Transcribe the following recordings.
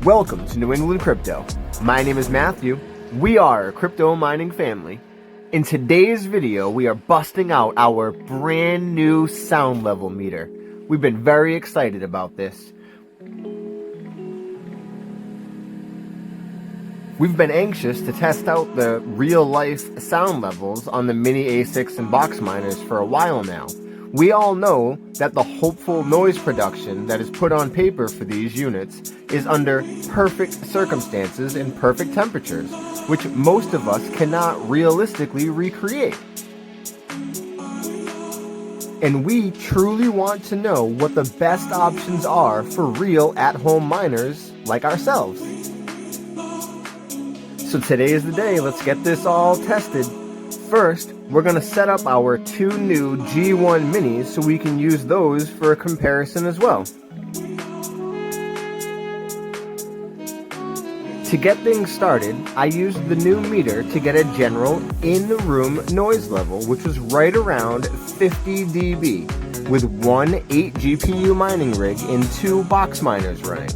Welcome to New England Crypto. My name is Matthew. We are a crypto mining family. In today's video, we are busting out our brand new sound level meter. We've been very excited about this. We've been anxious to test out the real-life sound levels on the mini ASICs and box miners for a while now. We all know that the hopeful noise production that is put on paper for these units is under perfect circumstances and perfect temperatures, which most of us cannot realistically recreate. And we truly want to know what the best options are for real at-home miners like ourselves. So today is the day, let's get this all tested. First, we're going to set up our two new G1 minis so we can use those for a comparison as well. To get things started, I used the new meter to get a general in-room noise level, which was right around 50 dB, with one 8 GPU mining rig and two box miners running.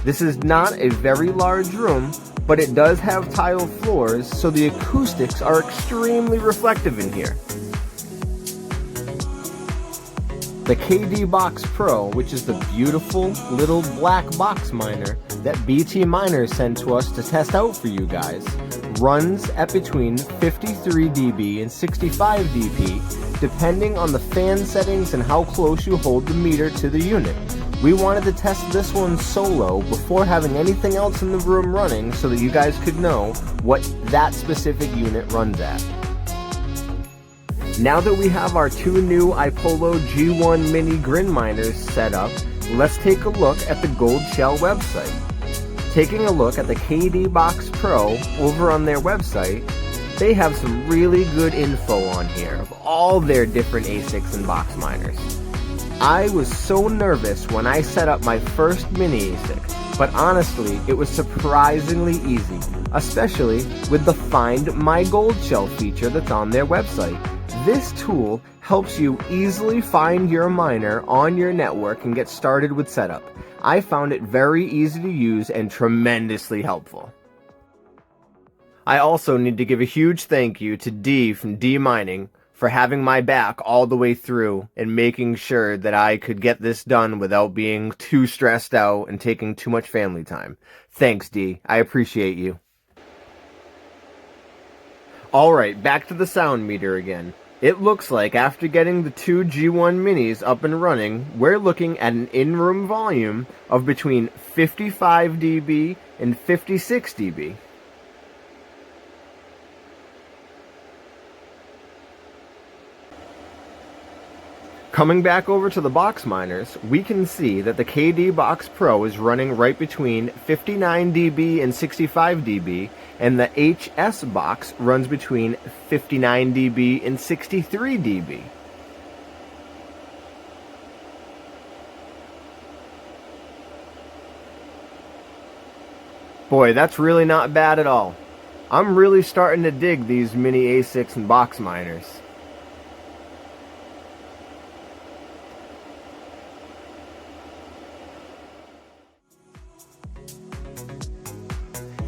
This is not a very large room, but it does have tile floors, so the acoustics are extremely reflective in here. The Kadena Box Pro, which is the beautiful little black box miner that BT Miners sent to us to test out for you guys, runs at between 53 dB and 65 dB, depending on the fan settings and how close you hold the meter to the unit. We wanted to test this one solo before having anything else in the room running so that you guys could know what that specific unit runs at. Now that we have our two new iPollo G1 mini grin miners set up, let's take a look at the Goldshell website. Taking a look at the Kadena Box Pro over on their website, they have some really good info on here of all their different ASICs and box miners. I was so nervous when I set up my first mini ASIC, but honestly, it was surprisingly easy, especially with the Find My Goldshell feature that's on their website. This tool helps you easily find your miner on your network and get started with setup. I found it very easy to use and tremendously helpful. I also need to give a huge thank you to D from D Mining for having my back all the way through and making sure that I could get this done without being too stressed out and taking too much family time. Thanks, D. I appreciate you. Alright, back to the sound meter again. It looks like after getting the two G1 minis up and running, we're looking at an in-room volume of between 55 dB and 56 dB. Coming back over to the box miners, we can see that the Kadena Box Pro is running right between 59 dB and 65 dB, and the HS box runs between 59 dB and 63 dB. Boy, that's really not bad at all. I'm really starting to dig these mini ASICs and box miners.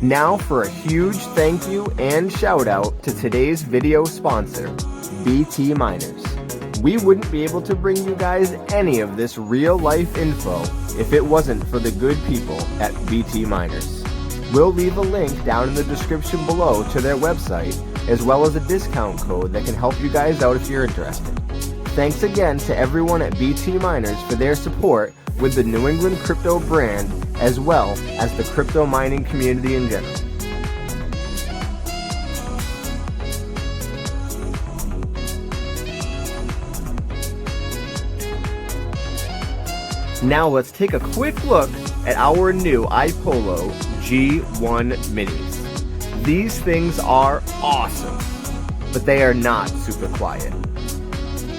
Now for a huge thank you and shout out to today's video sponsor, BT Miners. We wouldn't be able to bring you guys any of this real life info if it wasn't for the good people at BT Miners. We'll leave a link down in the description below to their website, as well as a discount code that can help you guys out if you're interested. Thanks again to everyone at BT Miners for their support with the New England Crypto brand, as well as the crypto mining community in general. Now let's take a quick look at our new iPollo G1 minis. These things are awesome, but they are not super quiet.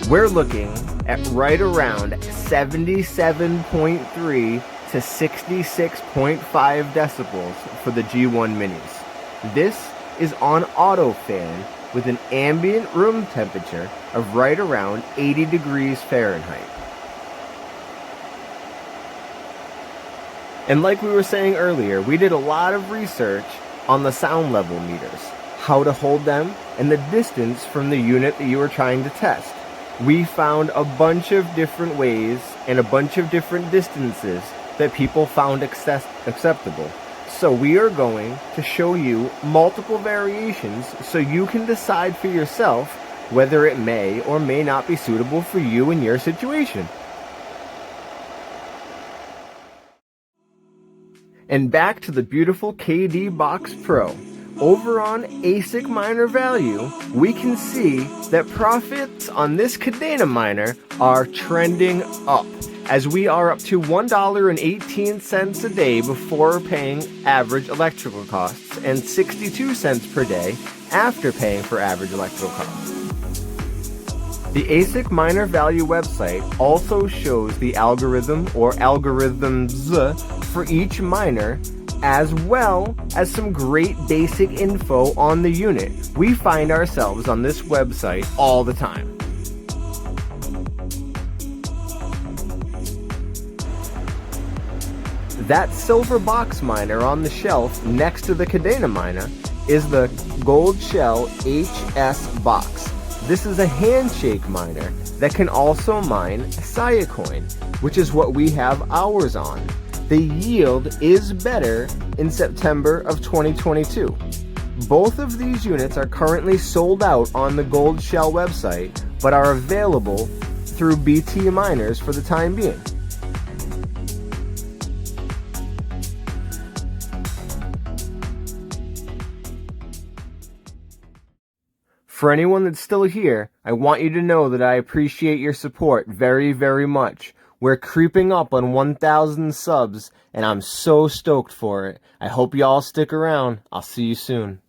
We're looking at right around 77.3 to 66.5 decibels for the G1 minis. This is on auto fan with an ambient room temperature of right around 80 degrees Fahrenheit. And like we were saying earlier, we did a lot of research on the sound level meters, how to hold them, and the distance from the unit that you were trying to test. We found a bunch of different ways and a bunch of different distances that people found acceptable. So we are going to show you multiple variations so you can decide for yourself whether it may or may not be suitable for you and your situation. And back to the beautiful Kadena Box Pro. Over on ASIC miner value, we can see that profits on this Kadena miner are trending up, as we are up to $1.18 a day before paying average electrical costs, and 62 cents per day after paying for average electrical costs. The ASIC miner value website also shows the algorithm or algorithms for each miner, as well as some great basic info on the unit. We find ourselves on this website all the time. That silver box miner on the shelf next to the Kadena miner is the Goldshell HS box. This is a handshake miner that can also mine Sia coin, which is what we have ours on. The yield is better in September of 2022. Both of these units are currently sold out on the Goldshell website, but are available through BT miners for the time being. For anyone that's still here, I want you to know that I appreciate your support very, very much. We're creeping up on 1,000 subs, and I'm so stoked for it. I hope y'all stick around. I'll see you soon.